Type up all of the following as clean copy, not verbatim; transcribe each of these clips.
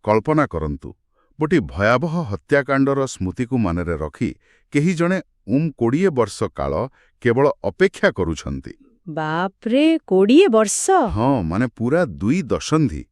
କଳ୍ପନା କରନ୍ତୁ ଗୋଟିଏ ଭୟାବହ ହତ୍ୟାକାଣ୍ଡର ସ୍ମୃତିକୁ ମନରେ ରଖି କେହି ଜଣେ 20 ବର୍ଷ କାଳ କେବଳ ଅପେକ୍ଷା କରୁଛନ୍ତି। ବାପରେ 20 ବର୍ଷ? ହଁ, ମାନେ ପୁରା 2 ଦଶନ୍ଧି।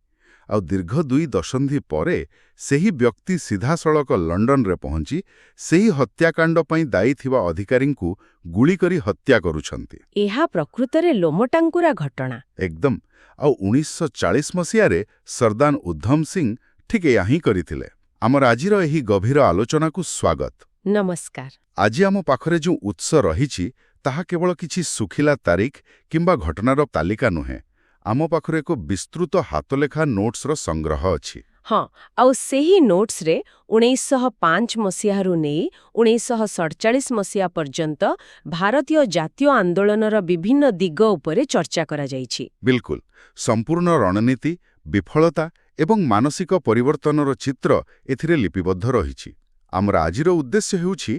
ଆଉ ଦୀର୍ଘ 2 ଦଶନ୍ଧି ପରେ ସେହି ବ୍ୟକ୍ତି ସିଧାସଳଖ ଲଣ୍ଡନରେ ପହଞ୍ଚି ସେହି ହତ୍ୟାକାଣ୍ଡ ପାଇଁ ଦାୟୀ ଥିବା ଅଧିକାରୀଙ୍କୁ ଗୁଳି କରି ହତ୍ୟା କରୁଛନ୍ତି। ଏହା ପ୍ରକୃତରେ ଲୋମଟାଙ୍କୁରା ଘଟଣା। ଏକଦମ। ଆଉ 1940 ମସିହାରେ ସର୍ଦ୍ଦାର ଉଧମ ସିଂ ଠିକ୍ ଏହା ହିଁ କରିଥିଲେ। ଆମର ଆଜିର ଏହି ଗଭୀର ଆଲୋଚନାକୁ ସ୍ୱାଗତ। ନମସ୍କାର। ଆଜି ଆମ ପାଖରେ ଯେଉଁ ଉତ୍ସ ରହିଛି ତାହା କେବଳ କିଛି ଶୁଖିଲା ତାରିଖ କିମ୍ବା ଘଟଣାର ତାଲିକା ନୁହେଁ। ଆମ ପାଖରେ ଏକ ବିସ୍ତୃତ ହାତଲେଖା ନୋଟ୍ସର ସଂଗ୍ରହ ଅଛି। ହଁ, ଆଉ ସେହି ନୋଟ୍ସରେ 1905 ମସିହାରୁ ନେଇ 1947 ମସିହା ପର୍ଯ୍ୟନ୍ତ ଭାରତୀୟ ଜାତୀୟ ଆନ୍ଦୋଳନର ବିଭିନ୍ନ ଦିଗ ଉପରେ ଚର୍ଚ୍ଚା କରାଯାଇଛି। ବିଲକୁଲ। ସମ୍ପୂର୍ଣ୍ଣ ରଣନୀତି, ବିଫଳତା ଏବଂ ମାନସିକ ପରିବର୍ତ୍ତନର ଚିତ୍ର ଏଥିରେ ଲିପିବଦ୍ଧ ରହିଛି। ଆମର ଆଜିର ଉଦ୍ଦେଶ୍ୟ ହେଉଛି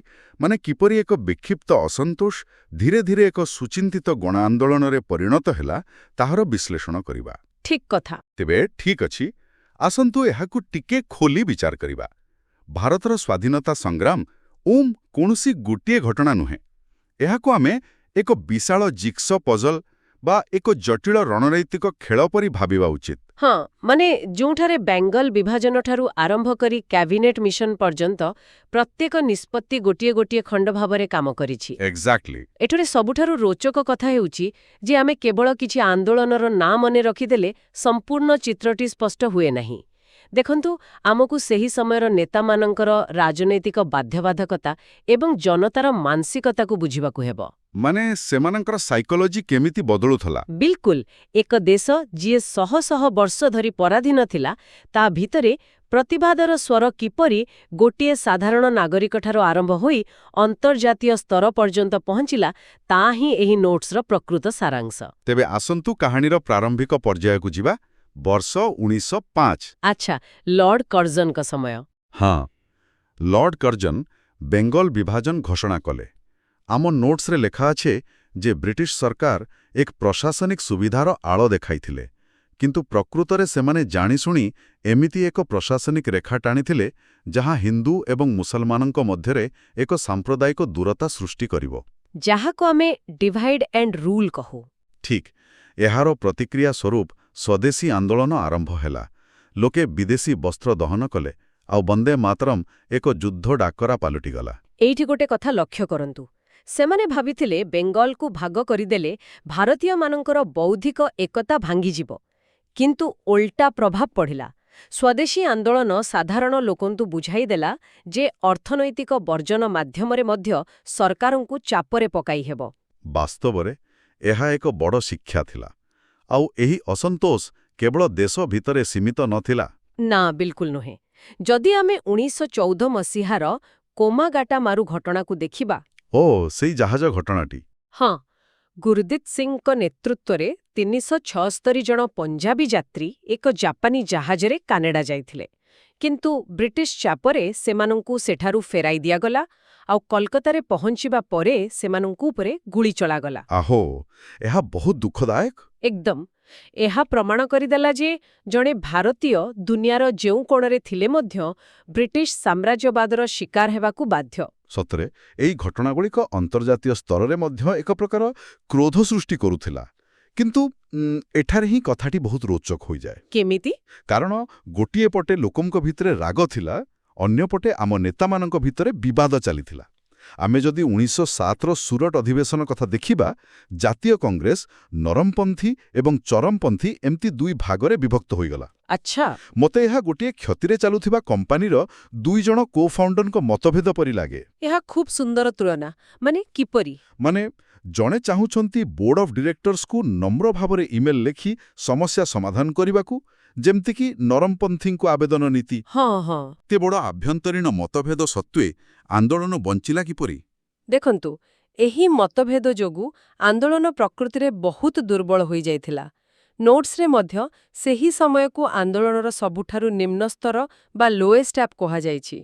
କିପରି ଏକ ବିକ୍ଷିପ୍ତ ଅସନ୍ତୋଷ ଧୀରେ ଧୀରେ ଏକ ସୁଚିନ୍ତିତ ଗଣ ଆନ୍ଦୋଳନରେ ପରିଣତ ହେଲା ତାହାର ବିଶ୍ଳେଷଣ କରିବା। ଠିକ୍ କଥା। ତେବେ ଠିକ୍ ଅଛି, ଆସନ୍ତୁ ଏହାକୁ ଟିକେ ଖୋଲି ବିଚାର କରିବା। ଭାରତର ସ୍ୱାଧୀନତା ସଂଗ୍ରାମ କୌଣସି ଗୋଟିଏ ଘଟଣା ନୁହେଁ। ଏହାକୁ ଆମେ ଏକ ବିଶାଳ ଜିଗ୍ସ ପଜଲ ବା ଏକ ଜଟିଳ ରଣନୈତିକ ଖେଳ ପରି ଭାବିବା ଉଚିତ। ହଁ, ଯେଉଁଠାରେ ବେଙ୍ଗଲ ବିଭାଜନଠାରୁ ଆରମ୍ଭ କରି କ୍ୟାବିନେଟ୍ ମିଶନ ପର୍ଯ୍ୟନ୍ତ ପ୍ରତ୍ୟେକ ନିଷ୍ପତ୍ତି ଗୋଟିଏ ଗୋଟିଏ ଖଣ୍ଡ ଭାବରେ କାମ କରିଛି। ଏକ୍ଜାକ୍ଟଲି। ଏଠାରେ ସବୁଠାରୁ ରୋଚକ କଥା ହେଉଛି ଯେ ଆମେ କେବଳ କିଛି ଆନ୍ଦୋଳନର ନାଁ ମନେ ରଖିଦେଲେ ସମ୍ପୂର୍ଣ୍ଣ ଚିତ୍ରଟି ସ୍ପଷ୍ଟ ହୁଏ ନାହିଁ। ଦେଖନ୍ତୁ, ଆମକୁ ସେହି ସମୟର ନେତାମାନଙ୍କର ରାଜନୈତିକ ବାଧ୍ୟବାଧକତା ଏବଂ ଜନତାର ମାନସିକତାକୁ ବୁଝିବାକୁ ହେବ। ସେମାନଙ୍କର ସାଇକୋଲୋଜି କେମିତି ବଦଳୁଥିଲା। ବିଲକୁଲ। ଏକ ଦେଶ ଯିଏ ଶହ ଶହ ବର୍ଷ ଧରି ପରାଧୀନ ଥିଲା, ତା ଭିତରେ ପ୍ରତିବାଦର ସ୍ୱର କିପରି ଗୋଟିଏ ସାଧାରଣ ନାଗରିକଠାରୁ ଆରମ୍ଭ ହୋଇ ଅନ୍ତର୍ଜାତୀୟ ସ୍ତର ପର୍ଯ୍ୟନ୍ତ ପହଞ୍ଚିଲା, ତାହା ହିଁ ଏହି ନୋଟ୍ସର ପ୍ରକୃତ ସାରାଂଶ। ତେବେ ଆସନ୍ତୁ କାହାଣୀର ପ୍ରାରମ୍ଭିକ ପର୍ଯ୍ୟାୟକୁ ଯିବା। ବର୍ଷ 1905। ଆଚ୍ଛା, ଲର୍ଡ କର୍ଜନଙ୍କ ସମୟ। ହଁ, ଲର୍ଡ କର୍ଜନ ବେଙ୍ଗଲ ବିଭାଜନ ଘୋଷଣା କଲେ। ଆମ ନୋଟ୍ସରେ ଲେଖା ଅଛି ଯେ ବ୍ରିଟିଶ ସରକାର ଏକ ପ୍ରଶାସନିକ ସୁବିଧାର ଆଳ ଦେଖାଇଥିଲେ, କିନ୍ତୁ ପ୍ରକୃତରେ ସେମାନେ ଜାଣିଶୁଣି ଏମିତି ଏକ ପ୍ରଶାସନିକ ରେଖା ଟାଣିଥିଲେ ଯାହା ହିନ୍ଦୁ ଏବଂ ମୁସଲମାନଙ୍କ ମଧ୍ୟରେ ଏକ ସାମ୍ପ୍ରଦାୟିକ ଦୂରତା ସୃଷ୍ଟି କରିବ। ଯାହାକୁ ଆମେ ଡିଭାଇଡ୍ ଆଣ୍ଡ ରୁଲ୍ କହୁ। ଠିକ୍। ଏହାର ପ୍ରତିକ୍ରିୟା ସ୍ୱରୂପ ସ୍ୱଦେଶୀ ଆନ୍ଦୋଳନ ଆରମ୍ଭ ହେଲା। ଲୋକେ ବିଦେଶୀ ବସ୍ତ୍ର ଦହନ କଲେ, ଆଉ ବନ୍ଦେ ମାତରମ୍ ଏକ ଯୁଦ୍ଧ ଡାକରା ପାଲଟିଗଲା। ଏଇଠି ଗୋଟେ କଥା ଲକ୍ଷ୍ୟ କରନ୍ତୁ। ସେମାନେ ଭାବିଥିଲେ ବେଙ୍ଗଲକୁ ଭାଗ କରିଦେଲେ ଭାରତୀୟମାନଙ୍କର ବୌଦ୍ଧିକ ଏକତା ଭାଙ୍ଗିଯିବ। କିନ୍ତୁ ଓଲଟା ପ୍ରଭାବ ପଡ଼ିଲା। ସ୍ୱଦେଶୀ ଆନ୍ଦୋଳନ ସାଧାରଣ ଲୋକଙ୍କୁ ବୁଝାଇଦେଲା ଯେ ଅର୍ଥନୈତିକ ବର୍ଜନ ମାଧ୍ୟମରେ ମଧ୍ୟ ସରକାରଙ୍କୁ ଚାପରେ ପକାଇ ହେବ। ବାସ୍ତବରେ ଏହା ଏକ ବଡ଼ ଶିକ୍ଷା ଥିଲା। ଆଉ ଏହି ଅସନ୍ତୋଷ କେବଳ ଦେଶ ଭିତରେ ସୀମିତ ନଥିଲା। ନା, ବିଲକୁଲ ନୁହେଁ। ଯଦି ଆମେ 1914 ମସିହାର କୋମାଗାଟାମାରୁ ଘଟଣାକୁ ଦେଖିବା। ସେଇ ଜାହାଜ ଘଟଣାଟି। ହଁ, ଗୁରଦିତ ସିଂଙ୍କ ନେତୃତ୍ୱରେ 376 ଜଣ ପଞ୍ଜାବୀ ଯାତ୍ରୀ ଏକ ଜାପାନୀ ଜାହାଜରେ କାନାଡା ଯାଇଥିଲେ। କିନ୍ତୁ ବ୍ରିଟିଶ ଚାପରେ ସେମାନଙ୍କୁ ସେଠାରୁ ଫେରାଇ ଦିଆଗଲା, ଆଉ କଲକାତାରେ ପହଞ୍ଚିବା ପରେ ସେମାନଙ୍କୁ ଉପରେ ଗୁଳି ଚଳାଗଲା। ଏହା ବହୁତ ଦୁଃଖଦାୟକ। ଏକଦମ। ଏହା ପ୍ରମାଣ କରିଦେଲା ଯେ ଜଣେ ଭାରତୀୟ ଦୁନିଆର ଯେଉଁ କୋଣରେ ଥିଲେ ମଧ୍ୟ ବ୍ରିଟିଶ ସାମ୍ରାଜ୍ୟବାଦର ଶିକାର ହେବାକୁ ବାଧ୍ୟ। ସତରେ ଏହି ଘଟଣାଗୁଡ଼ିକ ଅନ୍ତର୍ଜାତୀୟ ସ୍ତରରେ ମଧ୍ୟ ଏକ ପ୍ରକାର କ୍ରୋଧ ସୃଷ୍ଟି କରୁଥିଲା। କିନ୍ତୁ ଏଠାରେ ହିଁ କଥାଟି ବହୁତ ରୋଚକ ହୋଇଯାଏ। କେମିତି? କାରଣ ଗୋଟିଏ ପଟେ ଲୋକଙ୍କ ଭିତରେ ରାଗ ଥିଲା, ଅନ୍ୟପଟେ ଆମ ନେତାମାନଙ୍କ ଭିତରେ ବିବାଦ ଚାଲିଥିଲା। ଆମେ ଯଦି 1907ର ସୁରଟ ଅଧିବେଶନ କଥା ଦେଖିବା, ଜାତୀୟ କଂଗ୍ରେସ ନରମପନ୍ଥୀ ଏବଂ ଚରମପନ୍ଥୀ ଏମିତି 2 ଭାଗରେ ବିଭକ୍ତ ହୋଇଗଲା। ଆଚ୍ଛା। ମୋତେ ଏହା ଗୋଟିଏ କ୍ଷତିରେ ଚାଲୁଥିବା କମ୍ପାନୀର 2 ଜଣ କୋ-ଫାଉଣ୍ଡରଙ୍କ ମତଭେଦ ପରି ଲାଗେ। ଏହା ଖୁବ୍ ସୁନ୍ଦର ତୁଳନା। କିପରି? ଜଣେ ଚାହୁଁଛନ୍ତି ବୋର୍ଡ ଅଫ୍ ଡିରେକ୍ଟର୍ସକୁ ନମ୍ର ଭାବରେ ଇମେଲ୍ ଲେଖି ସମସ୍ୟା ସମାଧାନ କରିବାକୁ, ଯେମିତିକି ନରମପନ୍ଥୀଙ୍କୁ ଆବେଦନ ନୀତି। ହଁ। ଏତେ ବଡ଼ ଆଭ୍ୟନ୍ତରୀଣ ମତଭେଦ ସତ୍ତ୍ୱେ ଆନ୍ଦୋଳନ ବଞ୍ଚିଲା କିପରି? ଦେଖନ୍ତୁ, ଏହି ମତଭେଦ ଯୋଗୁଁ ଆନ୍ଦୋଳନ ପ୍ରକୃତିରେ ବହୁତ ଦୁର୍ବଳ ହୋଇଯାଇଥିଲା। ନୋଟ୍ସରେ ମଧ୍ୟ ସେହି ସମୟକୁ ଆନ୍ଦୋଳନର ସବୁଠାରୁ ନିମ୍ନ ସ୍ତର ବା ଲୋଏଷ୍ଟ ଆପ୍ କୁହାଯାଇଛି।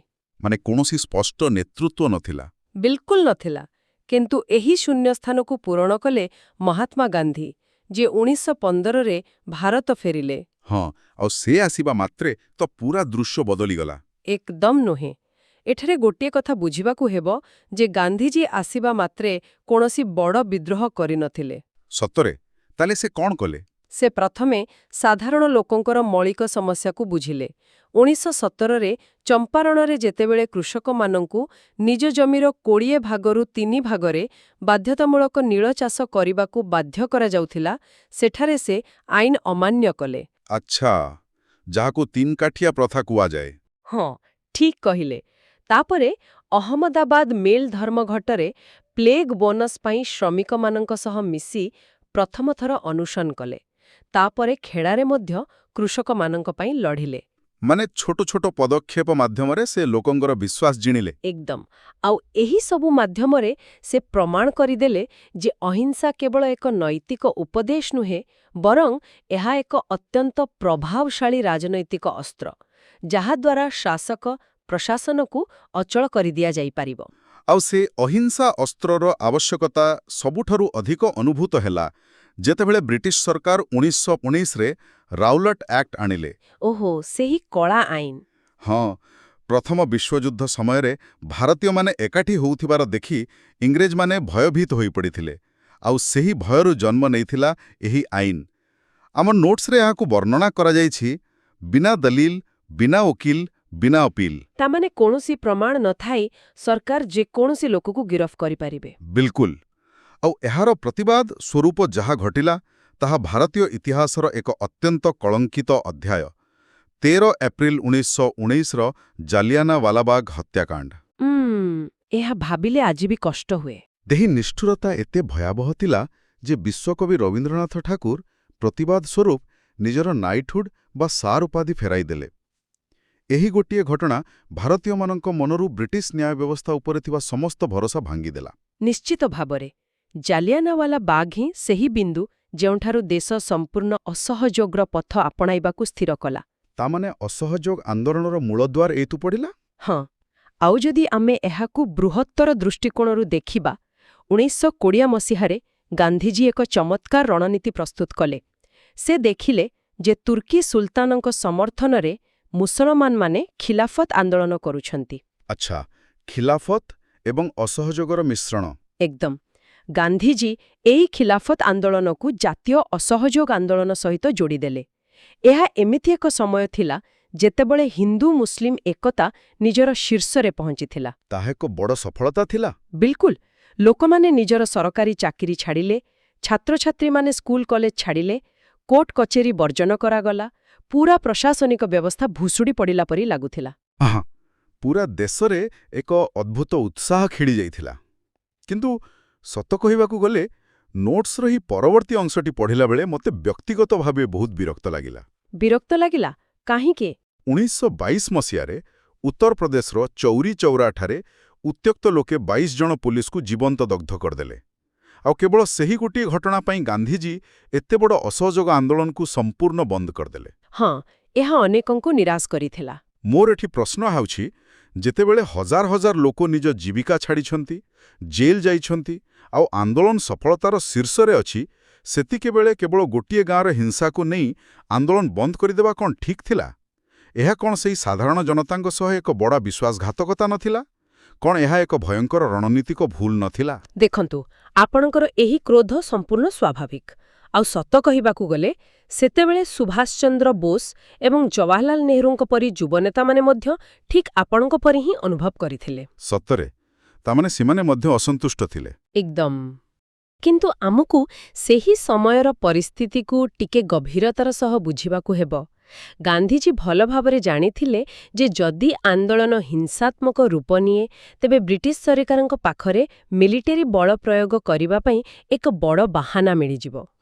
କୌଣସି ସ୍ପଷ୍ଟ ନେତୃତ୍ୱ ନଥିଲା। ବିଲକୁଲ ନଥିଲା। କିନ୍ତୁ ଏହି ଶୂନ୍ୟସ୍ଥାନକୁ ପୂରଣ କଲେ ମହାତ୍ମା ଗାନ୍ଧୀ, ଯେ 1915ରେ ଭାରତ ଫେରିଲେ। ହଁ, ଆଉ ସେ ଆସିବା ମାତ୍ରେ ତ ପୁରା ଦୃଶ୍ୟ ବଦଳିଗଲା। ଏକଦମ ନୁହେଁ। ଏଠାରେ ଗୋଟିଏ କଥା ବୁଝିବାକୁ ହେବ ଯେ ଗାନ୍ଧିଜୀ ଆସିବା ମାତ୍ରେ କୌଣସି ବଡ଼ ବିଦ୍ରୋହ କରିନଥିଲେ। ସତରେ? ତାହେଲେ ସେ କ'ଣ କଲେ? ସେ ପ୍ରଥମେ ସାଧାରଣ ଲୋକଙ୍କର ମୌଳିକ ସମସ୍ୟାକୁ ବୁଝିଲେ। 1917ରେ ଚମ୍ପାରଣରେ ଯେତେବେଳେ କୃଷକମାନଙ୍କୁ ନିଜ ଜମିର 20 ଭାଗରୁ 3 ଭାଗରେ ବାଧ୍ୟତାମୂଳକ ନୀଳ ଚାଷ କରିବାକୁ ବାଧ୍ୟ କରାଯାଉଥିଲା, ସେଠାରେ ସେ ଆଇନ ଅମାନ୍ୟ କଲେ। ଆଚ୍ଛା, ଯାହାକୁ ତିନକାଠିଆ ପ୍ରଥା କୁହାଯାଏ। ହଁ, ଠିକ୍ କହିଲେ। ତାପରେ ଅହମ୍ମଦାବାଦ ମିଲ୍ ଧର୍ମଘଟରେ ପ୍ଲେଗ ବୋନସ୍ ପାଇଁ ଶ୍ରମିକମାନଙ୍କ ସହ ମିଶି ପ୍ରଥମ ଥର ଅନୁଶୋଚନ କଲେ। ତାପରେ ଖେଳାରେ ମଧ୍ୟ କୃଷକମାନଙ୍କ ପାଇଁ ଲଢ଼ିଲେ। ମାନେ ଛୋଟ ଛୋଟ ପଦକ୍ଷେପ ମାଧ୍ୟମରେ ସେ ଲୋକଙ୍କର ବିଶ୍ୱାସ ଜିଣିଲେ। ଏକଦମ। ଆଉ ଏହି ସବୁ ମାଧ୍ୟମରେ ସେ ପ୍ରମାଣ କରିଦେଲେ ଯେ ଅହିଂସା କେବଳ ଏକ ନୈତିକ ଉପଦେଶ ନୁହେଁ, ବରଂ ଏହା ଏକ ଅତ୍ୟନ୍ତ ପ୍ରଭାବଶାଳୀ ରାଜନୈତିକ ଅସ୍ତ୍ର, ଯାହାଦ୍ୱାରା ଶାସକ ପ୍ରଶାସନକୁ ଅଚଳ କରିଦିଆଯାଇପାରିବ। ଆଉ ସେ ଅହିଂସା ଅସ୍ତ୍ରର ଆବଶ୍ୟକତା ସବୁଠାରୁ ଅଧିକ ଅନୁଭୂତ ହେଲା ଯେତେବେଳେ ବ୍ରିଟିଶ ସରକାର 1919ରେ ରାଉଲଟ୍ ଆକ୍ଟ ଆଣିଲେ। ଓହୋ, ସେହି କଳା ଆଇନ। ହଁ, ପ୍ରଥମ ବିଶ୍ୱଯୁଦ୍ଧ ସମୟରେ ଭାରତୀୟମାନେ ଏକାଠି ହେଉଥିବାର ଦେଖି ଇଂରେଜମାନେ ଭୟଭୀତ ହୋଇପଡ଼ିଥିଲେ। ଆଉ ସେହି ଭୟରୁ ଜନ୍ମ ନେଇଥିଲା ଏହି ଆଇନ। ଆମ ନୋଟ୍ସରେ ଏହାକୁ ବର୍ଣ୍ଣନା କରାଯାଇଛି, ବିନା ଦଲିଲ, ବିନା ଓକିଲ, ବିନା ଅପିଲ। ତାମାନେ କୌଣସି ପ୍ରମାଣ ନଥାଇ ସରକାର ଯେକୌଣସି ଲୋକକୁ ଗିରଫ କରିପାରିବେ। ବିଲକୁଲ। ଆଉ ଏହାର ପ୍ରତିବାଦ ସ୍ୱରୂପ ଯାହା ଘଟିଲା, ତାହା ଭାରତୀୟ ଇତିହାସର ଏକ ଅତ୍ୟନ୍ତ କଳଙ୍କିତ ଅଧ୍ୟାୟ। 13 ଏପ୍ରିଲ 1919ର ଜାଲିଆନାୱାଲାବାଗ ହତ୍ୟାକାଣ୍ଡ। ଏହା ଭାବିଲେ ଆଜି ବି କଷ୍ଟ ହୁଏ। ଏହି ନିଷ୍ଠୁରତା ଏତେ ଭୟାବହ ଥିଲା ଯେ ବିଶ୍ୱକବି ରବୀନ୍ଦ୍ରନାଥ ଠାକୁର ପ୍ରତିବାଦ ସ୍ୱରୂପ ନିଜର ନାଇଟହୁଡ୍ ବା ସାର୍ ଉପାଧି ଫେରାଇଦେଲେ। ଏହି ଗୋଟିଏ ଘଟଣା ଭାରତୀୟମାନଙ୍କ ମନରୁ ବ୍ରିଟିଶ ନ୍ୟାୟ ବ୍ୟବସ୍ଥା ଉପରେ ଥିବା ସମସ୍ତ ଭରସା ଭାଙ୍ଗିଦେଲା। ନିଶ୍ଚିତ ଭାବରେ ଜାଲିଆନାୱାଲାବାଗ ହିଁ ସେହି ବିନ୍ଦୁ ଯେଉଁଠାରୁ ଦେଶ ସମ୍ପୂର୍ଣ୍ଣ ଅସହଯୋଗର ପଥ ଆପଣାଇବାକୁ ସ୍ଥିର କଲା। ତାମାନେ ଅସହଯୋଗ ଆନ୍ଦୋଳନର ମୂଳଦୁଆର ଏଇଠୁ ପଡ଼ିଲା? ହଁ, ଆଉ ଯଦି ଆମେ ଏହାକୁ ବୃହତ୍ତର ଦୃଷ୍ଟିକୋଣରୁ ଦେଖିବା, 1920 ମସିହାରେ ଗାନ୍ଧିଜୀ ଏକ ଚମତ୍କାର ରଣନୀତି ପ୍ରସ୍ତୁତ କଲେ। ସେ ଦେଖିଲେ ଯେ ତୁର୍କୀ ସୁଲତାନଙ୍କ ସମର୍ଥନରେ ମୁସଲମାନମାନେ ଖିଲାଫତ ଆନ୍ଦୋଳନ କରୁଛନ୍ତି। ଆଚ୍ଛା, ଖିଲାଫତ ଏବଂ ଅସହଯୋଗର ମିଶ୍ରଣ। ଏକଦମ। ଗାନ୍ଧିଜୀ ଏହି ଖିଲାଫତ ଆନ୍ଦୋଳନକୁ ଜାତୀୟ ଅସହଯୋଗ ଆନ୍ଦୋଳନ ସହିତ ଯୋଡ଼ିଦେଲେ। ଏହା ଏମିତି ଏକ ସମୟ ଥିଲା ଯେତେବେଳେ ହିନ୍ଦୁ ମୁସଲିମ ଏକତା ନିଜର ଶୀର୍ଷରେ ପହଞ୍ଚିଥିଲା। ତାହା ଏକ ବଡ଼ ସଫଳତା ଥିଲା। ବିଲକୁଲ। ଲୋକମାନେ ନିଜର ସରକାରୀ ଚାକିରି ଛାଡ଼ିଲେ, ଛାତ୍ରଛାତ୍ରୀମାନେ ସ୍କୁଲ କଲେଜ ଛାଡ଼ିଲେ, କୋର୍ଟ କଚେରୀ ବର୍ଜନ କରାଗଲା, ପୁରା ପ୍ରଶାସନିକ ବ୍ୟବସ୍ଥା ଭୁଷୁଡ଼ି ପଡ଼ିଲା ପରି ଲାଗୁଥିଲା। ହଁ, ପୁରା ଦେଶରେ ଏକ ଅଦ୍ଭୁତ ଉତ୍ସାହ ଖେଳି ଯାଇଥିଲା। କିନ୍ତୁ ସତ କହିବାକୁ ଗଲେ ନୋଟ୍ସର ଏହି ପରବର୍ତ୍ତୀ ଅଂଶଟି ପଢ଼ିଲା ବେଳେ ମୋତେ ବ୍ୟକ୍ତିଗତ ଭାବେ ବହୁତ ବିରକ୍ତ ଲାଗିଲା। ବିରକ୍ତ ଲାଗିଲା? କାହିଁକି? 1922 ମସିହାରେ ଉତ୍ତରପ୍ରଦେଶର ଚୌରୀ ଚୌରାଠାରେ ଉତ୍ତ୍ୟକ୍ତ ଲୋକେ 22 ଜଣ ପୁଲିସକୁ ଜୀବନ୍ତ ଦଗ୍ଧ କରିଦେଲେ। ଆଉ କେବଳ ସେହି ଗୋଟିଏ ଘଟଣା ପାଇଁ ଗାନ୍ଧିଜୀ ଏତେ ବଡ଼ ଅସହଯୋଗ ଆନ୍ଦୋଳନକୁ ସମ୍ପୂର୍ଣ୍ଣ ବନ୍ଦ କରିଦେଲେ। ହଁ, ଏହା ଅନେକଙ୍କୁ ନିରାଶ କରିଥିଲା। ମୋର ଏଠି ପ୍ରଶ୍ନ ହେଉଛି, ଯେତେବେଳେ ହଜାର ହଜାର ଲୋକ ନିଜ ଜୀବିକା ଛାଡ଼ିଛନ୍ତି, ଜେଲ୍ ଯାଇଛନ୍ତି, ଆଉ ଆନ୍ଦୋଳନ ସଫଳତାର ଶୀର୍ଷରେ ଅଛି, ସେତିକିବେଳେ କେବଳ ଗୋଟିଏ ଗାଁର ହିଂସାକୁ ନେଇ ଆନ୍ଦୋଳନ ବନ୍ଦ କରିଦେବା କ'ଣ ଠିକ୍ ଥିଲା? ଏହା କ'ଣ ସେହି ସାଧାରଣ ଜନତାଙ୍କ ସହ ଏକ ବଡ଼ ବିଶ୍ୱାସଘାତକତା ନଥିଲା? କ'ଣ ଏହା ଏକ ଭୟଙ୍କର ରଣନୀତିକ ଭୁଲ ନଥିଲା? ଦେଖନ୍ତୁ, ଆପଣଙ୍କର ଏହି କ୍ରୋଧ ସମ୍ପୂର୍ଣ୍ଣ ସ୍ୱାଭାବିକ। ଆଉ ସତ କହିବାକୁ ଗଲେ, ସେତେବେଳେ ସୁଭାଷ ଚନ୍ଦ୍ର ବୋଷ ଏବଂ ଜବାହରଲାଲ ନେହେରୁଙ୍କ ପରି ଯୁବନେତାମାନେ ମଧ୍ୟ ଠିକ୍ ଆପଣଙ୍କ ପରି ହିଁ ଅନୁଭବ କରିଥିଲେ। ସତରେ? ତାମାନେ ସେମାନେ ମଧ୍ୟ ଅସନ୍ତୁଷ୍ଟ ଥିଲେ? ଏକଦମ। କିନ୍ତୁ ଆମକୁ ସେହି ସମୟର ପରିସ୍ଥିତିକୁ ଟିକେ ଗଭୀରତାର ସହ ବୁଝିବାକୁ ହେବ। ଗାନ୍ଧିଜୀ ଭଲ ଭାବରେ ଜାଣିଥିଲେ ଯେ ଯଦି ଆନ୍ଦୋଳନ ହିଂସାତ୍ମକ ରୂପ ନିଏ, ତେବେ ବ୍ରିଟିଶ ସରକାରଙ୍କ ପାଖରେ ମିଲିଟାରୀ ବଳ ପ୍ରୟୋଗ କରିବା ପାଇଁ ଏକ ବଡ଼ ବାହାନା ମିଳିଯିବ।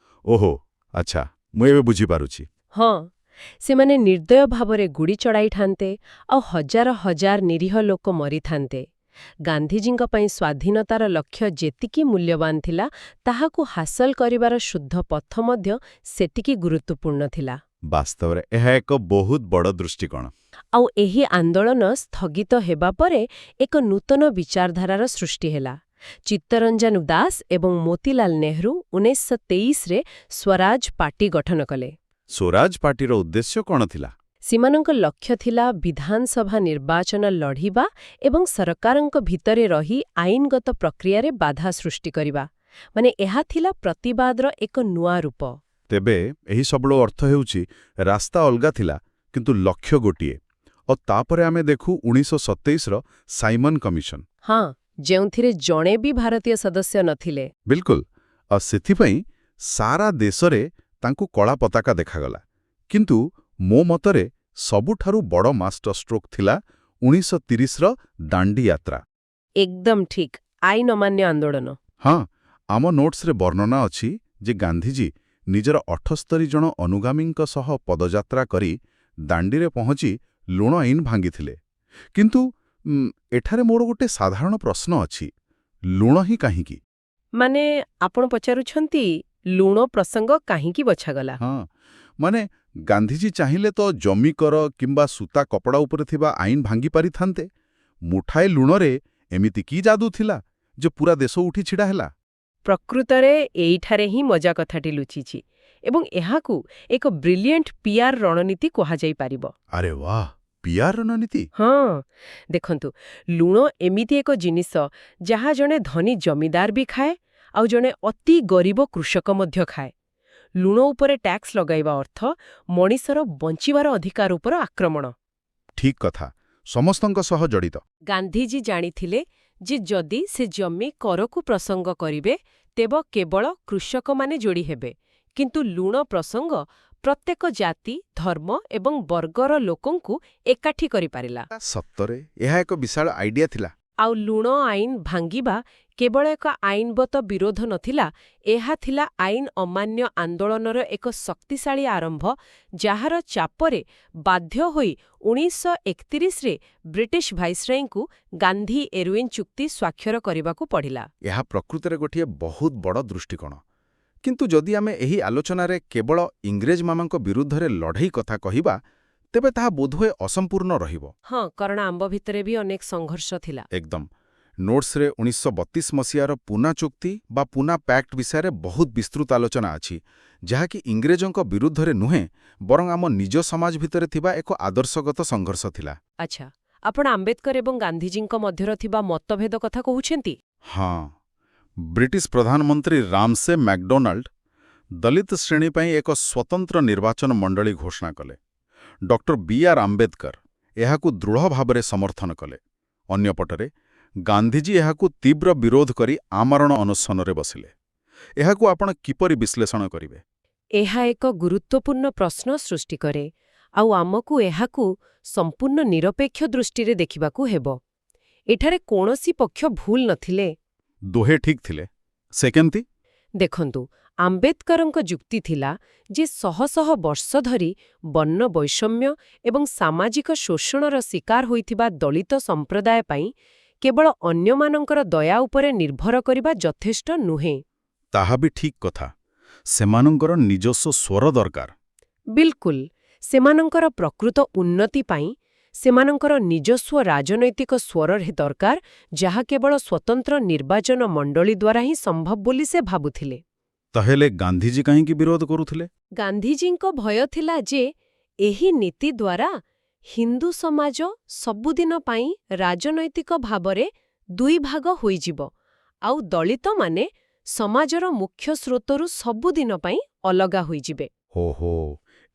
ଓହୋ, ଆଚ୍ଛା, ମୁଁ ଏବେ ବୁଝିପାରୁଛି। ହଁ, ସେମାନେ ନିର୍ଦ୍ଦୟ ଭାବରେ ଗୁଡ଼ି ଚଢ଼ାଇଥାନ୍ତେ, ଆଉ ହଜାର ହଜାର ନିରୀହ ଲୋକ ମରିଥାନ୍ତେ। ଗାନ୍ଧିଜୀଙ୍କ ପାଇଁ ସ୍ୱାଧୀନତାର ଲକ୍ଷ୍ୟ ଯେତିକି ମୂଲ୍ୟବାନ ଥିଲା, ତାହାକୁ ହାସଲ କରିବାର ଶୁଦ୍ଧ ପଥ ମଧ୍ୟ ସେତିକି ଗୁରୁତ୍ୱପୂର୍ଣ୍ଣ ଥିଲା। ବାସ୍ତବରେ ଏହା ଏକ ବହୁତ ବଡ଼ ଦୃଷ୍ଟିକୋଣ। ଆଉ ଏହି ଆନ୍ଦୋଳନ ସ୍ଥଗିତ ହେବା ପରେ ଏକ ନୂତନ ବିଚାରଧାରାର ସୃଷ୍ଟି ହେଲା। ଚିତ୍ତରଞ୍ଜନ ଦାସ ଏବଂ ମୋତିଲାଲ ନେହେରୁ 1923ରେ ସ୍ୱରାଜ ପାର୍ଟି ଗଠନ କଲେ। ସ୍ୱରାଜ ପାର୍ଟିର ଉଦ୍ଦେଶ୍ୟ କ'ଣ ଥିଲା? ସେମାନଙ୍କ ଲକ୍ଷ୍ୟ ଥିଲା ବିଧାନସଭା ନିର୍ବାଚନ ଲଢ଼ିବା ଏବଂ ସରକାରଙ୍କ ଭିତରେ ରହି ଆଇନଗତ ପ୍ରକ୍ରିୟାରେ ବାଧା ସୃଷ୍ଟି କରିବା। ମାନେ ଏହା ଥିଲା ପ୍ରତିବାଦର ଏକ ନୂଆ ରୂପ। ତେବେ ଏହି ସବୁର ଅର୍ଥ ହେଉଛି ରାସ୍ତା ଅଲଗା ଥିଲା କିନ୍ତୁ ଲକ୍ଷ୍ୟ ଗୋଟିଏ। ଓ ତାପରେ ଆମେ ଦେଖୁ 1927ର ସାଇମନ କମିଶନ। ହଁ, ଯେଉଁଥିରେ ଜଣେ ବି ଭାରତୀୟ ସଦସ୍ୟ ନଥିଲେ। ବିଲକୁଲ। ଆଉ ସେଥିପାଇଁ ସାରା ଦେଶରେ ତାଙ୍କୁ କଳା ପତାକା ଦେଖାଗଲା। କିନ୍ତୁ ମୋ ମତରେ ସବୁଠାରୁ ବଡ଼ ମାଷ୍ଟର ଷ୍ଟ୍ରୋକ୍ ଥିଲା 1930ର ଦାଣ୍ଡି ଯାତ୍ରା। ଏକଦମ ଠିକ୍, ଆଇନ ଅମାନ୍ୟ ଆନ୍ଦୋଳନ। ହଁ, ଆମ ନୋଟ୍ସରେ ବର୍ଣ୍ଣନା ଅଛି ଯେ ଗାନ୍ଧିଜୀ ନିଜର 78 ଜଣ ଅନୁଗାମୀଙ୍କ ସହ ପଦଯାତ୍ରା କରି ଦାଣ୍ଡିରେ ପହଞ୍ଚି ଲୁଣ ଆଇନ ଭାଙ୍ଗିଥିଲେ। କିନ୍ତୁ ଏଠାରେ ମୋର ଗୋଟେ ସାଧାରଣ ପ୍ରଶ୍ନ ଅଛି, ଲୁଣ ହିଁ କାହିଁକି? ମାନେ ଆପଣ ପଚାରୁଛନ୍ତି ଲୁଣ ପ୍ରସଙ୍ଗ କାହିଁକି ବଛାଗଲା? ହଁ, ମାନେ ଗାନ୍ଧିଜୀ ଚାହିଁଲେ ତ ଜମିକର କିମ୍ବା ସୂତା କପଡ଼ା ଉପରେ ଥିବା ଆଇନ ଭାଙ୍ଗି ପାରିଥାନ୍ତେ। ମୁଠାଏ ଲୁଣରେ ଏମିତି କି ଯାଦୁ ଥିଲା ଯେ ପୁରା ଦେଶ ଉଠି ଛିଡ଼ା ହେଲା? ପ୍ରକୃତରେ ଏଇଠାରେ ହିଁ ମଜା କଥାଟି ଲୁଚିଛି ଏବଂ ଏହାକୁ ଏକ ବ୍ରିଲିଏଣ୍ଟ ପିଆର୍ ରଣନୀତି କୁହାଯାଇପାରିବ। ଆରେ ବାଃ, ପିଆର୍ ରଣନୀତି? ହଁ, ଦେଖନ୍ତୁ, ଲୁଣ ଏମିତି ଏକ ଜିନିଷ ଯାହା ଜଣେ ଧନୀ ଜମିଦାର ବି ଖାଏ ଆଉ ଜଣେ ଅତି ଗରିବ କୃଷକ ମଧ୍ୟ ଖାଏ। ଲୁଣ ଉପରେ ଟ୍ୟାକ୍ସ ଲଗାଇବା ଅର୍ଥ ମଣିଷର ବଞ୍ଚିବାର ଅଧିକାର ଉପର ଆକ୍ରମଣ। ଠିକ୍ କଥା, ସମସ୍ତଙ୍କ ସହ ଜଡ଼ିତ। ଗାନ୍ଧିଜୀ ଜାଣିଥିଲେ ଯେ ଯଦି ସେ ଜମି କରକୁ ପ୍ରସଙ୍ଗ କରିବେ ତେବେ କେବଳ କୃଷକମାନେ ଯୋଡ଼ି ହେବେ, କିନ୍ତୁ ଲୁଣ ପ୍ରସଙ୍ଗ ପ୍ରତ୍ୟେକ ଜାତି, ଧର୍ମ ଏବଂ ବର୍ଗର ଲୋକଙ୍କୁ ଏକାଠି କରିପାରିଲା। ସତରେ ଏହା ଏକ ବିଶାଳ ଆଇଡିଆ ଥିଲା। ଆଉ ଲୁଣ ଆଇନ ଭାଙ୍ଗିବା କେବଳ ଏକ ଆଇନଗତ ବିରୋଧ ନଥିଲା, ଏହା ଥିଲା ଆଇନ ଅମାନ୍ୟ ଆନ୍ଦୋଳନର ଏକ ଶକ୍ତିଶାଳୀ ଆରମ୍ଭ, ଯାହାର ଚାପରେ ବାଧ୍ୟ ହୋଇ 1931ରେ ବ୍ରିଟିଶ ଭାଇସରୟଙ୍କୁ ଗାନ୍ଧୀ-ଏରୁଇନ ଚୁକ୍ତି ସ୍ୱାକ୍ଷର କରିବାକୁ ପଡ଼ିଲା। ଏହା ପ୍ରକୃତରେ ଗୋଟିଏ ବହୁତ ବଡ଼ ଦୃଷ୍ଟିକୋଣ। କିନ୍ତୁ ଯଦି ଆମେ ଏହି ଆଲୋଚନାରେ କେବଳ ଇଂରେଜମାନଙ୍କ ବିରୁଦ୍ଧରେ ଲଢ଼େଇ କଥା କହିବା, ତେବେ ତାହା ବୋଧହୁଏ ଅସମ୍ପୂର୍ଣ୍ଣ ରହିବ। ହଁ, କାରଣ ଆମ୍ବ ଭିତରେ ବି ଅନେକ ସଂଘର୍ଷ ଥିଲା। ଏକଦମ। ନୋଟ୍ସରେ 1932 ମସିହାର ପୁନା ଚୁକ୍ତି ବା ପୁନା ପ୍ୟାକ୍ଟ ବିଷୟରେ ବହୁତ ବିସ୍ତୃତ ଆଲୋଚନା ଅଛି, ଯାହାକି ଇଂରେଜଙ୍କ ବିରୁଦ୍ଧରେ ନୁହେଁ ବରଂ ଆମ ନିଜ ସମାଜ ଭିତରେ ଥିବା ଏକ ଆଦର୍ଶଗତ ସଂଘର୍ଷ ଥିଲା। ଆଚ୍ଛା, ଆପଣ ଆମ୍ବେଦକର ଏବଂ ଗାନ୍ଧିଜୀଙ୍କ ମଧ୍ୟରେ ଥିବା ମତଭେଦ କଥା କହୁଛନ୍ତି? ହଁ, ବ୍ରିଟିଶ ପ୍ରଧାନମନ୍ତ୍ରୀ ରାମସେ ମ୍ୟାକ୍ଡୋନାଲ୍ଡ ଦଳିତ ଶ୍ରେଣୀ ପାଇଁ ଏକ ସ୍ୱତନ୍ତ୍ର ନିର୍ବାଚନ ମଣ୍ଡଳୀ ଘୋଷଣା କଲେ। ଡକ୍ଟର ବି.ଆର୍. ଆମ୍ବେଦକର ଏହାକୁ ଦୃଢ଼ ଭାବରେ ସମର୍ଥନ କଲେ। ଅନ୍ୟପଟରେ ଗାନ୍ଧିଜୀ ଏହାକୁ ତୀବ୍ର ବିରୋଧ କରି ଆମରଣ ଅନଶନରେ ବସିଲେ। ଏହାକୁ ଆପଣ କିପରି ବିଶ୍ଳେଷଣ କରିବେ? ଏହା ଏକ ଗୁରୁତ୍ୱପୂର୍ଣ୍ଣ ପ୍ରଶ୍ନ ସୃଷ୍ଟି କରେ, ଆଉ ଆମକୁ ଏହାକୁ ସମ୍ପୂର୍ଣ୍ଣ ନିରପେକ୍ଷ ଦୃଷ୍ଟିରେ ଦେଖିବାକୁ ହେବ। ଏଠାରେ କୌଣସି ପକ୍ଷ ଭୁଲ ନଥିଲେ। ଦୁହେଁ ଠିକ୍ ଥିଲେ। ସେ କେମିତି? ଦେଖନ୍ତୁ, ଆମ୍ବେଦକରଙ୍କ ଯୁକ୍ତି ଥିଲା ଯେ ଶହ ଶହ ବର୍ଷ ଧରି ବର୍ଣ୍ଣ ବୈଷମ୍ୟ ଏବଂ ସାମାଜିକ ଶୋଷଣର ଶିକାର ହୋଇଥିବା ଦଳିତ ସମ୍ପ୍ରଦାୟ ପାଇଁ କେବଳ ଅନ୍ୟମାନଙ୍କର ଦୟା ଉପରେ ନିର୍ଭର କରିବା ଯଥେଷ୍ଟ ନୁହେଁ। ତାହା ବି ଠିକ୍ କଥା। ସେମାନଙ୍କର ନିଜସ୍ୱ ସ୍ୱର ଦରକାର। ବିଲକୁଲ, ସେମାନଙ୍କର ପ୍ରକୃତ ଉନ୍ନତି ପାଇଁ ସେମାନଙ୍କର ନିଜସ୍ୱ ରାଜନୈତିକ ସ୍ୱର ଦରକାର, ଯାହା କେବଳ ସ୍ୱତନ୍ତ୍ର ନିର୍ବାଚନ ମଣ୍ଡଳୀ ଦ୍ୱାରା ହିଁ ସମ୍ଭବ ବୋଲି ସେ ଭାବୁଥିଲେ। ତାହେଲେ ଗାନ୍ଧିଜୀ କାହିଁକି ବିରୋଧ କରୁଥିଲେ? ଗାନ୍ଧିଜୀଙ୍କ ଭୟ ଥିଲା ଯେ ଏହି ନୀତି ଦ୍ୱାରା ହିନ୍ଦୁ ସମାଜ ସବୁଦିନ ପାଇଁ ରାଜନୈତିକ ଭାବରେ ଦୁଇ ଭାଗ ହୋଇଯିବ, ଆଉ ଦଳିତମାନେ ସମାଜର ମୁଖ୍ୟ ସ୍ରୋତରୁ ସବୁଦିନ ପାଇଁ ଅଲଗା ହୋଇଯିବେ। ଓହୋ,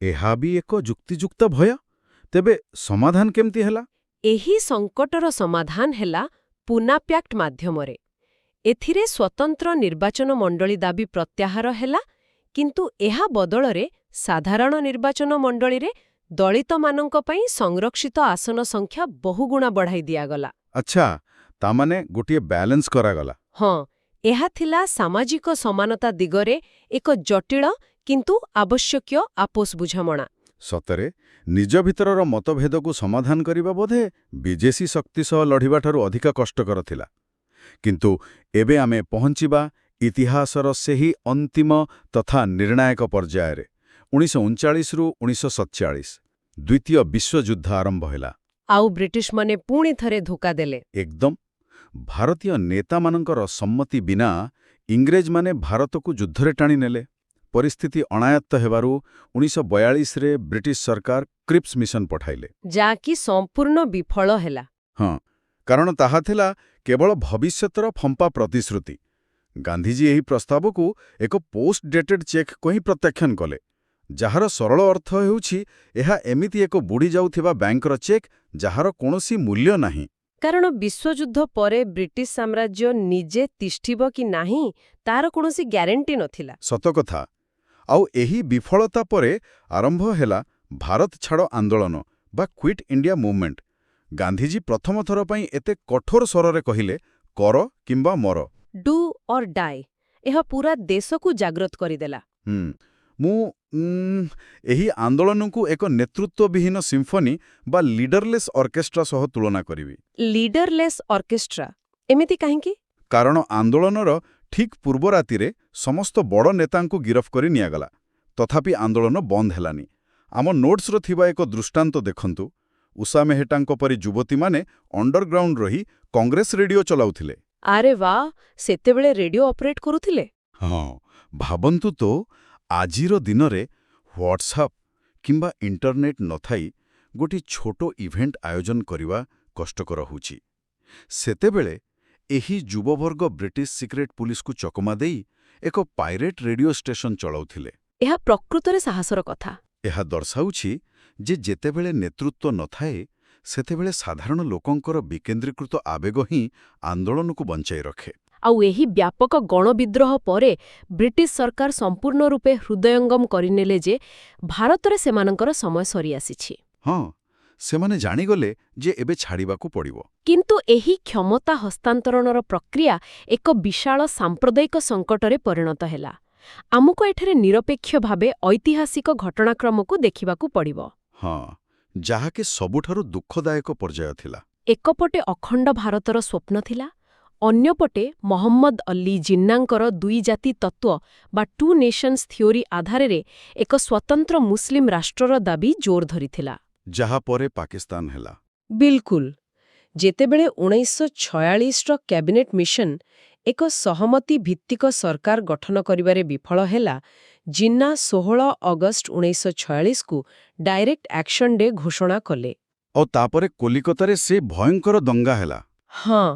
ଏହା ବି ଏକ ଯୁକ୍ତିଯୁକ୍ତ ଭୟ। ତେବେ ସମାଧାନ କେମିତି ହେଲା? ଏହି ସଙ୍କଟର ସମାଧାନ ହେଲା ପୁନା ପ୍ୟାକ୍ଟ ମାଧ୍ୟମରେ। ଏଥିରେ ସ୍ୱତନ୍ତ୍ର ନିର୍ବାଚନ ମଣ୍ଡଳୀ ଦାବି ପ୍ରତ୍ୟାହାର ହେଲା, କିନ୍ତୁ ଏହା ବଦଳରେ ସାଧାରଣ ନିର୍ବାଚନ ମଣ୍ଡଳୀରେ ଦଳିତମାନଙ୍କ ପାଇଁ ସଂରକ୍ଷିତ ଆସନ ସଂଖ୍ୟା ବହୁଗୁଣା ବଢ଼ାଇ ଦିଆଗଲା। ଆଚ୍ଛା, ତାମାନେ ଗୋଟିଏ ବ୍ୟାଲେନ୍ସ କରାଗଲା। ହଁ, ଏହା ଥିଲା ସାମାଜିକ ସମାନତା ଦିଗରେ ଏକ ଜଟିଳ କିନ୍ତୁ ଆବଶ୍ୟକୀୟ ଆପୋଷ ବୁଝାମଣା। ସତରେ ନିଜ ଭିତରର ମତଭେଦକୁ ସମାଧାନ କରିବା ବୋଧେ ବିଦେଶୀ ଶକ୍ତି ସହ ଲଢ଼ିବାଠାରୁ ଅଧିକ କଷ୍ଟକର ଥିଲା। କିନ୍ତୁ ଏବେ ଆମେ ପହଞ୍ଚିବା ଇତିହାସର ସେହି ଅନ୍ତିମ ତଥା ନିର୍ଣ୍ଣାୟକ ପର୍ଯ୍ୟାୟରେ। 1939ରୁ 1947 ଦ୍ୱିତୀୟ ବିଶ୍ୱଯୁଦ୍ଧ ଆରମ୍ଭ ହେଲା। ଆଉ ବ୍ରିଟିଶମାନେ ପୁଣି ଥରେ ଧୋକା ଦେଲେ। ଏକଦମ। ଭାରତୀୟ ନେତାମାନଙ୍କର ସମ୍ମତି ବିନା ଇଂରେଜମାନେ ଭାରତକୁ ଯୁଦ୍ଧରେ ଟାଣି ନେଲେ। ପରିସ୍ଥିତି ଅଣାୟତ୍ତ ହେବାରୁ 1942ରେ ବ୍ରିଟିଶ ସରକାର କ୍ରିପ୍ସ ମିଶନ ପଠାଇଲେ। ଯାହାକି ସମ୍ପୂର୍ଣ୍ଣ ବିଫଳ ହେଲା। ହଁ, କାରଣ ତାହା ଥିଲା କେବଳ ଭବିଷ୍ୟତର ଫମ୍ପା ପ୍ରତିଶ୍ରୁତି। ଗାନ୍ଧିଜୀ ଏହି ପ୍ରସ୍ତାବକୁ ଏକ ପୋଷ୍ଟ ଡେଟେଡ୍ ଚେକ୍ କହି ପ୍ରତ୍ୟାଖ୍ୟାନ କଲେ, ଯାହାର ସରଳ ଅର୍ଥ ହେଉଛି ଏହା ଏମିତି ଏକ ବୁଡ଼ି ଯାଉଥିବା ବ୍ୟାଙ୍କର ଚେକ୍ ଯାହାର କୌଣସି ମୂଲ୍ୟ ନାହିଁ। କାରଣ ବିଶ୍ୱଯୁଦ୍ଧ ପରେ ବ୍ରିଟିଶ ସାମ୍ରାଜ୍ୟ ନିଜେ ତିଷ୍ଠିବ କି ନାହିଁ ତାର କୌଣସି ଗ୍ୟାରେଣ୍ଟି ନଥିଲା। ସତକଥା। ଆଉ ଏହି ବିଫଳତା ପରେ ଆରମ୍ଭ ହେଲା ଭାରତ ଛାଡ଼ ଆନ୍ଦୋଳନ ବା କ୍ୱିଟ୍ ଇଣ୍ଡିଆ ମୁଭମେଣ୍ଟ। ଗାନ୍ଧିଜୀ ପ୍ରଥମ ଥର ପାଇଁ ଏତେ କଠୋର ସ୍ୱରରେ କହିଲେ, କର କିମ୍ବା ମର। ଡୁ ଅର୍ ଡାଏ। ଏହା ପୁରା ଦେଶକୁ ଜାଗ୍ରତ କରିଦେଲା। ମୁଁ ଏହି ଆନ୍ଦୋଳନକୁ ଏକ ନେତୃତ୍ୱବିହୀନ ସିମ୍ଫୋନି ବା ଲିଡରଲେସ୍ ଅର୍କେଷ୍ଟ୍ରା ସହ ତୁଳନା କରିବି। ଲିଡରଲେସ୍ ଅର୍କେଷ୍ଟ୍ରା ଏମିତି କାହିଁକି? କାରଣ ଆନ୍ଦୋଳନର ଠିକ୍ ପୂର୍ବ ରାତିରେ ସମସ୍ତ ବଡ଼ ନେତାଙ୍କୁ ଗିରଫ କରି ନିଆଗଲା। ତଥାପି ଆନ୍ଦୋଳନ ବନ୍ଦ ହେଲାନି। ଆମ ନୋଟ୍ସର ଥିବା ଏକ ଦୃଷ୍ଟାନ୍ତ ଦେଖନ୍ତୁ। ଉଷା ମେହେଟାଙ୍କ ପରି ଯୁବତୀମାନେ ଅଣ୍ଡରଗ୍ରାଉଣ୍ଡ ରହି କଂଗ୍ରେସ ରେଡିଓ ଚଲାଉଥିଲେ। ଆରେ ବା, ସେତେବେଳେ ରେଡିଓ ଅପରେଟ୍ କରୁଥିଲେ? ହଁ, ଭାବନ୍ତୁ ତ, ଆଜିର ଦିନରେ ହ୍ୱାଟ୍ସଆପ୍ କିମ୍ବା ଇଣ୍ଟରନେଟ୍ ନଥାଇ ଗୋଟିଏ ଛୋଟ ଇଭେଣ୍ଟ ଆୟୋଜନ କରିବା କଷ୍ଟକର ହେଉଛି। ସେତେବେଳେ ଏହି ଯୁବବର୍ଗ ବ୍ରିଟିଶ ସିକ୍ରେଟ୍ ପୁଲିସକୁ ଚକମା ଦେଇ ଏକ ପାଇରେଟ୍ ରେଡିଓ ଷ୍ଟେସନ ଚଳାଉଥିଲେ। ଏହା ପ୍ରକୃତରେ ସାହସର କଥା। ଏହା ଦର୍ଶାଉଛି ଯେ ଯେତେବେଳେ ନେତୃତ୍ୱ ନଥାଏ, ସେତେବେଳେ ସାଧାରଣ ଲୋକଙ୍କର ବିକେନ୍ଦ୍ରୀକୃତ ଆବେଗ ହିଁ ଆନ୍ଦୋଳନକୁ ବଞ୍ଚାଇ ରଖେ। ଆଉ ଏହି ବ୍ୟାପକ ଗଣବିଦ୍ରୋହ ପରେ ବ୍ରିଟିଶ ସରକାର ସମ୍ପୂର୍ଣ୍ଣ ରୂପେ ହୃଦୟଙ୍ଗମ କରିନେଲେ ଯେ ଭାରତରେ ସେମାନଙ୍କର ସମୟ ସରିଆସିଛି। ହଁ, ସେମାନେ ଜାଣିଗଲେ ଯେ ଏବେ ଛାଡ଼ିବାକୁ ପଡ଼ିବ। କିନ୍ତୁ ଏହି କ୍ଷମତା ହସ୍ତାନ୍ତରଣର ପ୍ରକ୍ରିୟା ଏକ ବିଶାଳ ସାମ୍ପ୍ରଦାୟିକ ସଙ୍କଟରେ ପରିଣତ ହେଲା। ଆମକୁ ଏଠାରେ ନିରପେକ୍ଷ ଭାବେ ଐତିହାସିକ ଘଟଣାକ୍ରମକୁ ଦେଖିବାକୁ ପଡ଼ିବ। ହଁ, ଯାହାକି ସବୁଠାରୁ ଦୁଃଖଦାୟକ ପର୍ଯ୍ୟାୟ ଥିଲା। ଏକପଟେ ଅଖଣ୍ଡ ଭାରତର ସ୍ୱପ୍ନ ଥିଲା, ଅନ୍ୟପଟେ ମହମ୍ମଦ ଅଲ୍ଲୀ ଜିନ୍ନାଙ୍କର ଦୁଇ ଜାତି ତତ୍ତ୍ୱ ବା ଟୁ ନେସନ୍ସ ଥିଓରି ଆଧାରରେ ଏକ ସ୍ୱତନ୍ତ୍ର ମୁସଲିମ ରାଷ୍ଟ୍ରର ଦାବି ଜୋର ଧରିଥିଲା। ଯାହା ପରେ ପାକିସ୍ତାନ ହେଲା। ବିଲକୁଲ। ଯେତେବେଳେ 1946ର କ୍ୟାବିନେଟ୍ ମିଶନ ଏକ ସହମତି ଭିତ୍ତିକ ସରକାର ଗଠନ କରିବାରେ ବିଫଳ ହେଲା, ଜିନ୍ନା 16 ଅଗଷ୍ଟ 1946କୁ ଡାଇରେକ୍ଟ ଆକ୍ସନ ଡେ ଘୋଷଣା କଲେ। ଆଉ ତାପରେ କଲିକତାରେ ସେ ଭୟଙ୍କର ଦଙ୍ଗା ହେଲା। ହଁ,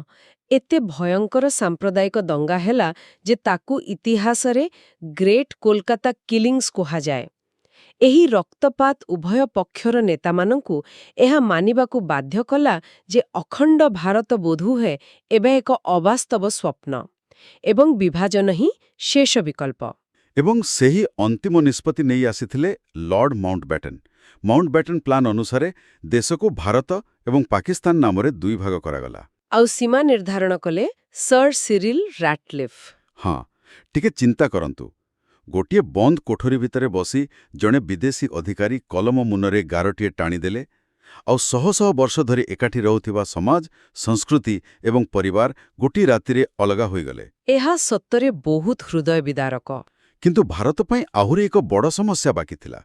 ଏତେ ଭୟଙ୍କର ସାମ୍ପ୍ରଦାୟିକ ଦଙ୍ଗା ହେଲା ଯେ ତାକୁ ଇତିହାସରେ ଗ୍ରେଟ୍ କୋଲକାତା କିଲିଂସ୍ କୁହାଯାଏ। ଏହି ରକ୍ତପାତ ଉଭୟ ପକ୍ଷର ନେତାମାନଙ୍କୁ ଏହା ମାନିବାକୁ ବାଧ୍ୟ କଲା ଯେ ଅଖଣ୍ଡ ଭାରତ ବୋଧହୁଏ ଏବେ ଏକ ଅବାସ୍ତବ ସ୍ୱପ୍ନ ଏବଂ ବିଭାଜନ ହିଁ ଶେଷ ବିକଳ୍ପ। ଏବଂ ସେହି ଅନ୍ତିମ ନିଷ୍ପତ୍ତି ନେଇ ଆସିଥିଲେ ଲର୍ଡ ମାଉଣ୍ଟବ୍ୟାଟେନ୍। ମାଉଣ୍ଟବ୍ୟାଟେନ୍ ପ୍ଲାନ୍ ଅନୁସାରେ ଦେଶକୁ ଭାରତ ଏବଂ ପାକିସ୍ତାନ ନାମରେ ଦୁଇ ଭାଗ କରାଗଲା। ଆଉ ସୀମା ନିର୍ଦ୍ଧାରଣ କଲେ ସର୍ ସିରିଲ୍ ରାଟକ୍ଲିଫ୍। ହଁ, ଟିକେ ଚିନ୍ତା କରନ୍ତୁ। ଗୋଟିଏ ବନ୍ଦ କୋଠରୀ ଭିତରେ ବସି ଜଣେ ବିଦେଶୀ ଅଧିକାରୀ କଲମ ମୁନରେ ଗାରଟିଏ ଟାଣିଦେଲେ, ଆଉ ଶହ ଶହ ବର୍ଷ ଧରି ଏକାଠି ରହୁଥିବା ସମାଜ, ସଂସ୍କୃତି ଏବଂ ପରିବାର ଗୋଟିଏ ରାତିରେ ଅଲଗା ହୋଇଗଲେ। ଏହା ସତରେ ବହୁତ ହୃଦୟ ବିଦାରକ। କିନ୍ତୁ ଭାରତ ପାଇଁ ଆହୁରି ଏକ ବଡ଼ ସମସ୍ୟା ବାକି ଥିଲା।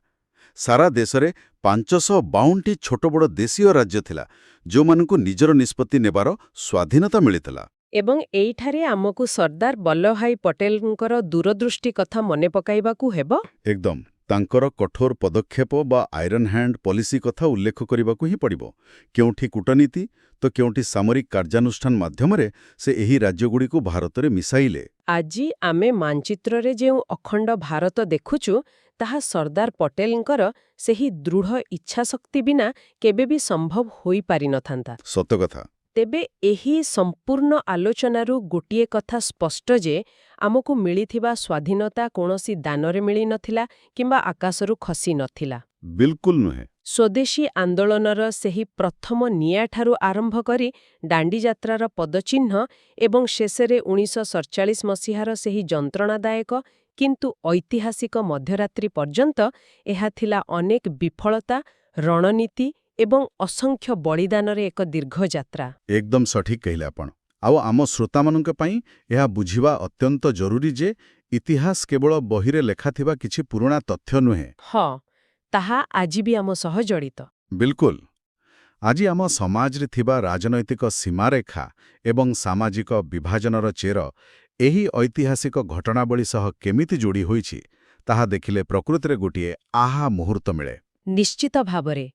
ସାରା ଦେଶରେ 552ଟି ଛୋଟ ବଡ଼ ଦେଶୀୟ ରାଜ୍ୟ ଥିଲା, ଯେଉଁମାନଙ୍କୁ ନିଜର ନିଷ୍ପତ୍ତି ନେବାର ସ୍ୱାଧୀନତା ମିଳିଥିଲା। ଏବଂ ଏଇଠାରେ ଆମକୁ ସର୍ଦ୍ଦାର ବଲ୍ଲଭଭାଇ ପଟେଲଙ୍କର ଦୂରଦୃଷ୍ଟି କଥା ମନେ ପକାଇବାକୁ ହେବ। ଏକଦମ। ତାଙ୍କର କଠୋର ପଦକ୍ଷେପ ବା ଆଇରନ୍ ହ୍ୟାଣ୍ଡ ପଲିସି କଥା ଉଲ୍ଲେଖ କରିବାକୁ ହିଁ ପଡ଼ିବ। କେଉଁଠି କୂଟନୀତି ତ କେଉଁଠି ସାମରିକ କାର୍ଯ୍ୟାନୁଷ୍ଠାନ ମାଧ୍ୟମରେ ସେ ଏହି ରାଜ୍ୟଗୁଡ଼ିକୁ ଭାରତରେ ମିଶାଇଲେ। ଆଜି ଆମେ ମାନଚିତ୍ରରେ ଯେଉଁ ଅଖଣ୍ଡ ଭାରତ ଦେଖୁଛୁ, ତାହା ସର୍ଦ୍ଦାର ପଟେଲଙ୍କର ସେହି ଦୃଢ଼ ଇଚ୍ଛାଶକ୍ତି ବିନା କେବେ ବି ସମ୍ଭବ ହୋଇପାରିନଥାନ୍ତା। ସତକଥା। ତେବେ ଏହି ସମ୍ପୂର୍ଣ୍ଣ ଆଲୋଚନାରୁ ଗୋଟିଏ କଥା ସ୍ପଷ୍ଟ ଯେ ଆମକୁ ମିଳିଥିବା ସ୍ୱାଧୀନତା କୌଣସି ଦାନରେ ମିଳିନଥିଲା କିମ୍ବା ଆକାଶରୁ ଖସି ନଥିଲା। ବିଲକୁଲ ନୁହେଁ। ସ୍ୱଦେଶୀ ଆନ୍ଦୋଳନର ସେହି ପ୍ରଥମ ନିଆଁଠାରୁ ଆରମ୍ଭ କରି ଦାଣ୍ଡିଯାତ୍ରାର ପଦଚିହ୍ନ ଏବଂ ଶେଷରେ 1947 ମସିହାର ସେହି ଯନ୍ତ୍ରଣାଦାୟକ କିନ୍ତୁ ଐତିହାସିକ ମଧ୍ୟରାତ୍ରି ପର୍ଯ୍ୟନ୍ତ ଏହା ଥିଲା ଅନେକ ବିଫଳତା, ରଣନୀତି ଏବଂ ଅସଂଖ୍ୟ ବଳିଦାନରେ ଏକ ଦୀର୍ଘ ଯାତ୍ରା। ଏକଦମ ସଠିକ୍ କହିଲେ ଆପଣ। ଆଉ ଆମ ଶ୍ରୋତାମାନଙ୍କ ପାଇଁ ଏହା ବୁଝିବା ଅତ୍ୟନ୍ତ ଜରୁରୀ ଯେ ଇତିହାସ କେବଳ ବହିରେ ଲେଖାଥିବା କିଛି ପୁରୁଣା ତଥ୍ୟ ନୁହେଁ। ହଁ, ତାହା ଆଜି ବି ଆମ ସହ ଜଡ଼ିତ। ବିଲକୁଲ। ଆଜି ଆମ ସମାଜରେ ଥିବା ରାଜନୈତିକ ସୀମାରେଖା ଏବଂ ସାମାଜିକ ବିଭାଜନର ଚେର ଏହି ଐତିହାସିକ ଘଟଣାବଳୀ ସହ କେମିତି ଯୋଡ଼ି ହୋଇଛି ତାହା ଦେଖିଲେ ପ୍ରକୃତିରେ ଗୋଟିଏ ଆହା ମୁହୂର୍ତ୍ତ ମିଳେ। ନିଶ୍ଚିତ ଭାବରେ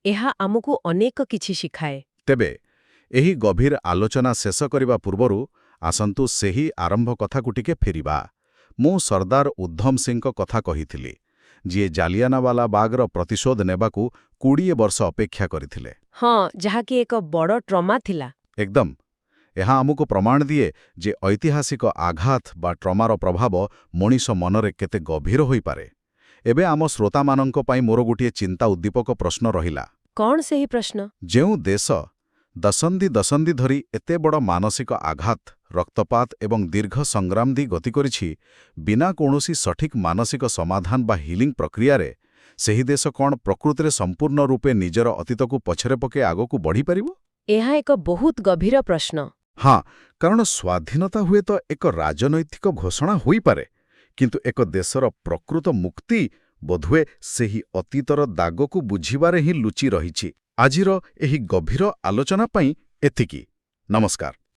ଏହା ଆମକୁ ଅନେକ କିଛି ଶିଖାଏ। ତେବେ ଏହି ଗଭୀର ଆଲୋଚନା ଶେଷ କରିବା ପୂର୍ବରୁ ଆସନ୍ତୁ ସେହି ଆରମ୍ଭ କଥାକୁ ଟିକେ ଫେରିବା। ମୁଁ ସର୍ଦ୍ଦାର ଉଦ୍ଧମ ସିଂଙ୍କ କଥା କହିଥିଲି, ଯିଏ ଜାଲିଆନାୱାଲା ବାଗର ପ୍ରତିଶୋଧ ନେବାକୁ 20 ବର୍ଷ ଅପେକ୍ଷା କରିଥିଲେ। ହଁ, ଯାହାକି ଏକ ବଡ଼ ଟ୍ରମା ଥିଲା। ଏକଦମ। ଏହା ଆମକୁ ପ୍ରମାଣ ଦିଏ ଯେ ଐତିହାସିକ ଆଘାତ ବା ଟ୍ରମାର ପ୍ରଭାବ ମଣିଷ ମନରେ କେତେ ଗଭୀର ହୋଇପାରେ। ଏବେ ଆମ ଶ୍ରୋତାମାନଙ୍କ ପାଇଁ ମୋର ଗୋଟିଏ ଚିନ୍ତା ଉଦ୍ଦୀପକ ପ୍ରଶ୍ନ ରହିଲା। କ'ଣ ସେହି ପ୍ରଶ୍ନ? ଯେଉଁ ଦେଶ ଦଶନ୍ଧି ଧରି ଏତେ ବଡ଼ ମାନସିକ ଆଘାତ, ରକ୍ତପାତ ଏବଂ ଦୀର୍ଘ ସଂଗ୍ରାମ ଦେଇ ଗତି କରିଛି, ବିନା କୌଣସି ସଠିକ୍ ମାନସିକ ସମାଧାନ ବା ହିଲିଂ ପ୍ରକ୍ରିୟାରେ, ସେହି ଦେଶ କ'ଣ ପ୍ରକୃତିରେ ସମ୍ପୂର୍ଣ୍ଣ ରୂପେ ନିଜର ଅତୀତକୁ ପଛରେ ପକାଇ ଆଗକୁ ବଢ଼ିପାରିବ? ଏହା ଏକ ବହୁତ ଗଭୀର ପ୍ରଶ୍ନ। ହଁ, କାରଣ ସ୍ୱାଧୀନତା ହୁଏତ ଏକ ରାଜନୈତିକ ଘୋଷଣା ହୋଇପାରେ, କିନ୍ତୁ ଏକ ଦେଶର ପ୍ରକୃତ ମୁକ୍ତି ବୋଧହୁଏ ସେହି ଅତୀତର ଦାଗକୁ ବୁଝିବାରେ ହିଁ ଲୁଚି ରହିଛି। ଆଜିର ଏହି ଗଭୀର ଆଲୋଚନା ପାଇଁ ଏତିକି। ନମସ୍କାର।